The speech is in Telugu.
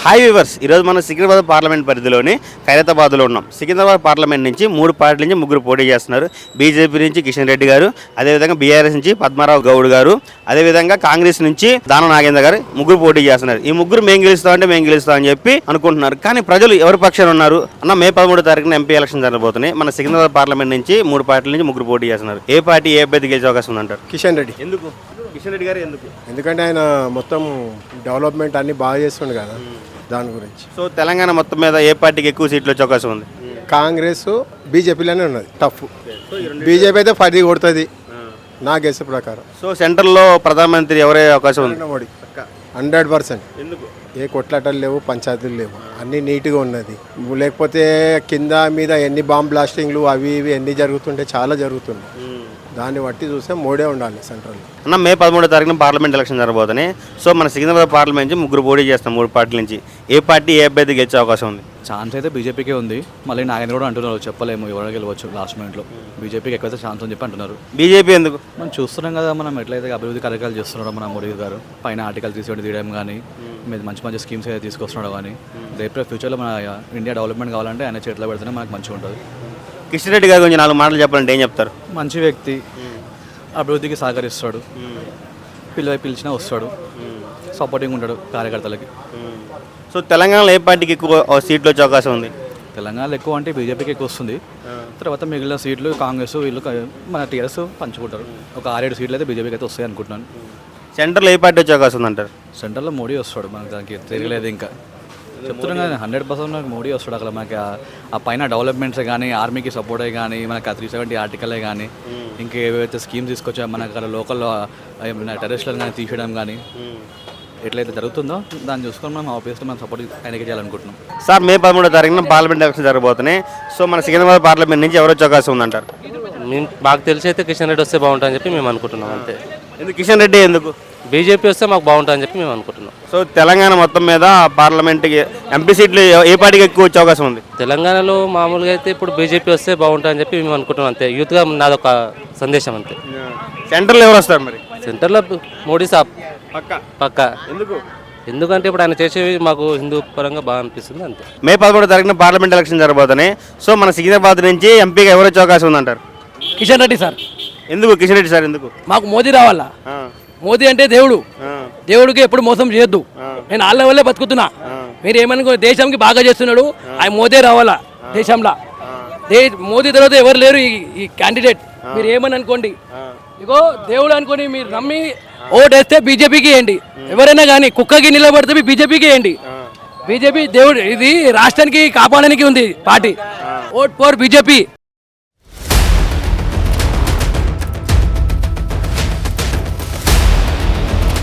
హాయ్ వ్యూవర్స్, ఈరోజు మనం సికింద్రాబాద్ పార్లమెంట్ పరిధిలోని ఖైరతాబాద్లో ఉన్నాం. సికింద్రాబాద్ పార్లమెంట్ నుంచి 3 పార్టీల నుంచి 3 పోటీ చేస్తున్నారు. బీజేపీ నుంచి కిషన్ రెడ్డి గారు, అదేవిధంగా బీఆర్ఎస్ నుంచి పద్మారావు గౌడ్ గారు, అదేవిధంగా కాంగ్రెస్ నుంచి దాన నాగేంద్ర గారు 3 పోటీ చేస్తున్నారు. ఈ 3 మేము గెలుస్తామని చెప్పి అనుకుంటున్నారు. కానీ ప్రజలు ఎవరి పక్షాన ఉన్నారు అన్న? మే 13వ తారీఖున ఎంపీ ఎలక్షన్ జరగబోతున్నాయి. మన సికింద్రాబాద్ పార్లమెంట్ నుంచి 3 పార్టీల నుంచి 3 పోటీ చేస్తున్నారు. ఏ పార్టీ ఏ అభ్యర్థి గెలిచే అవకాశం ఉందంటారు? కిషన్ రెడ్డి. ఎందుకు కిషన్ రెడ్డి గారు? ఎందుకు? ఎందుకంటే ఆయన మొత్తం డెవలప్మెంట్ అన్ని బాగా చేస్తుండే కదా, దాని గురించి. సో తెలంగాణ మొత్తం మీద ఏ పార్టీకి ఎక్కువ సీట్లు వచ్చే అవకాశం ఉంది? కాంగ్రెస్ బీజేపీలోనే ఉన్నది టఫ్. బీజేపీ అయితే 10 కొడుతుంది నా గెస్ ప్రకారం. సో సెంట్రల్లో ప్రధానమంత్రి ఎవరే అవకాశం ఉంది? మోడీ 100%. ఎందుకు? ఏ కొట్లాటలు లేవు, పంచాయతీలు లేవు, అన్నీ నీట్గా ఉన్నది. లేకపోతే కింద మీద ఎన్ని బాంబ్ బ్లాస్టింగ్లు అవి ఇవి ఎన్ని జరుగుతుంటే చాలా జరుగుతుంది. దాన్ని బట్టి చూస్తే మోడే ఉండాలి సెంట్రల్లో. అన్న, మే 13వ తారీఖున పార్లమెంట్ ఎలక్షన్ జరగబోతున్నాయి. సో మన సికింద్రాబాద్ పార్లమెంట్ నుంచి 3 పోటీ చేస్తాం, 3 పార్టీల నుంచి. ఏ పార్టీ ఏ అభ్యర్థి గెలిచే అవకాశం ఉంది? ఛాన్స్ అయితే బీజేపీకే ఉంది. మళ్ళీ నాగేంద్ర కూడా అంటున్నారు, చెప్పలేము ఎవరు గెలవచ్చు లాస్ట్ మినిట్లో. బీజేపీకి ఎక్కువైతే ఛాన్స్ అని చెప్పి అంటున్నారు. బీజేపీ ఎందుకు? మనం చూస్తున్నాం కదా, మనం ఎట్లయితే అభివృద్ధి కార్యక్రమాలు చేస్తున్నారో మన మోడీ గారు, పైన ఆర్టికల్ తీయడం కానీ, మీద మంచి మంచి స్కీమ్స్ అయితే తీసుకొస్తున్నాడు. కానీ రేపు ఫ్యూచర్లో మన ఇండియా డెవలప్మెంట్ కావాలంటే ఆయన చేతిలో పెడితేనే మనకు మంచిగా ఉంటుంది. కిషన్ రెడ్డి గారు కొంచెం 4 మాటలు చెప్పాలంటే ఏం చెప్తారు? మంచి వ్యక్తి, అభివృద్ధికి సహకరిస్తాడు, పిలిచినా వస్తాడు, సపోర్టింగ్ ఉంటాడు కార్యకర్తలకి. సో తెలంగాణలో ఏ పార్టీకి ఎక్కువ సీట్లు వచ్చే అవకాశం ఉంది? తెలంగాణలో ఎక్కువ అంటే బీజేపీకి ఎక్కువ వస్తుంది. తర్వాత మిగిలిన సీట్లు కాంగ్రెస్ వీళ్ళు మన టీఆర్ఎస్ పంచుకుంటారు. ఒక 6-7 సీట్లు అయితే బీజేపీకి అయితే వస్తాయి అనుకుంటున్నాను. సెంట్రల్లో ఏ పార్టీ వచ్చే అవకాశం ఉంది అంటారు? సెంట్రల్లో మోడీ వస్తాడు, మనకి దానికి తెలియలేదు. ఇంకా చెప్తున్నాం కదా, 100% నాకు మోడీ వస్తాడు. అక్కడ మనకి ఆ పైన డెవలప్మెంట్స్ కానీ, ఆర్మీకి సపోర్టే కానీ, మనకి 370 ఆర్టికలే కానీ, ఇంకా ఏవైతే స్కీమ్స్ తీసుకొచ్చా మనకు అక్కడ లోకల్లో టెర్రరిస్టులను కానీ తీసేయడం కానీ ఎట్లయితే జరుగుతుందో దాన్ని చూసుకొని మనం ఆబ్వియస్లీ మనం సపోర్ట్ ఆయనకి చేయాలనుకుంటున్నాం. సార్, మే 13వ తారీఖున పార్లమెంట్ ఎలక్షన్ జరగబోతున్నాయి. సో మన సికింద్రాబాద్ పార్లమెంట్ నుంచి ఎవరు వచ్చే అవకాశం ఉందంటారు? మేము బాగా తెలిసి అయితే కిషన్ రెడ్డి వస్తే బాగుంటుందని చెప్పి మేము అనుకుంటున్నాం. అంతే. ఎందుకు కిషన్ రెడ్డి? ఎందుకు? బీజేపీ వస్తే మాకు బాగుంటుందని చెప్పి మేము అనుకుంటున్నాం. సో తెలంగాణ మొత్తం మీద పార్లమెంట్కి ఎంపీ సీట్లు ఏ పార్టీకి ఎక్కువ వచ్చే అవకాశం ఉంది? తెలంగాణలో మామూలుగా అయితే ఇప్పుడు బీజేపీ వస్తే బాగుంటుందని చెప్పి మేము అనుకుంటున్నాం. అంతే, యూత్గా నాదొక సందేశం. అంతే. సెంట్రల్లో ఎవరు వస్తారు మరి? సెంటర్లో మోడీ సాబ్ పక్కా. ఎందుకు? ఎందుకంటే ఇప్పుడు ఆయన చేసేవి మాకు హిందూ పరంగా బాగా అనిపిస్తుంది. అంతే. మే 13వ తారీఖున పార్లమెంట్ ఎలక్షన్ జరగబోతున్నాయి. సో మన సికింద్రాబాద్ నుంచి ఎంపీగా ఎవరు వచ్చే అవకాశం ఉందంటారు? కిషన్ రెడ్డి సార్. ఎందుకు కిషన్ రెడ్డి సార్? ఎందుకు? మాకు మోదీ రావాలా. మోదీ అంటే దేవుడు. దేవుడికి ఎప్పుడు మోసం చేయొద్దు. నేను వాళ్ళ వల్లే బతుకుతున్నా. మీరు ఏమనుకో, దేశంకి బాగా చేస్తున్నాడు, ఆయన మోదీ రావాలా దేశంలో. మోదీ తర్వాత ఎవరు లేరు ఈ క్యాండిడేట్. మీరు ఏమని అనుకోండి, ఇగో దేవుడు అనుకోని మీరు నమ్మి ఓటేస్తే బీజేపీకి వేయండి. ఎవరైనా కానీ కుక్కకి నిలబడితే బీజేపీకి వేయండి. బీజేపీ దేవుడు, ఇది రాష్ట్రానికి కాపాడడానికి ఉంది పార్టీ. Vote for BJP.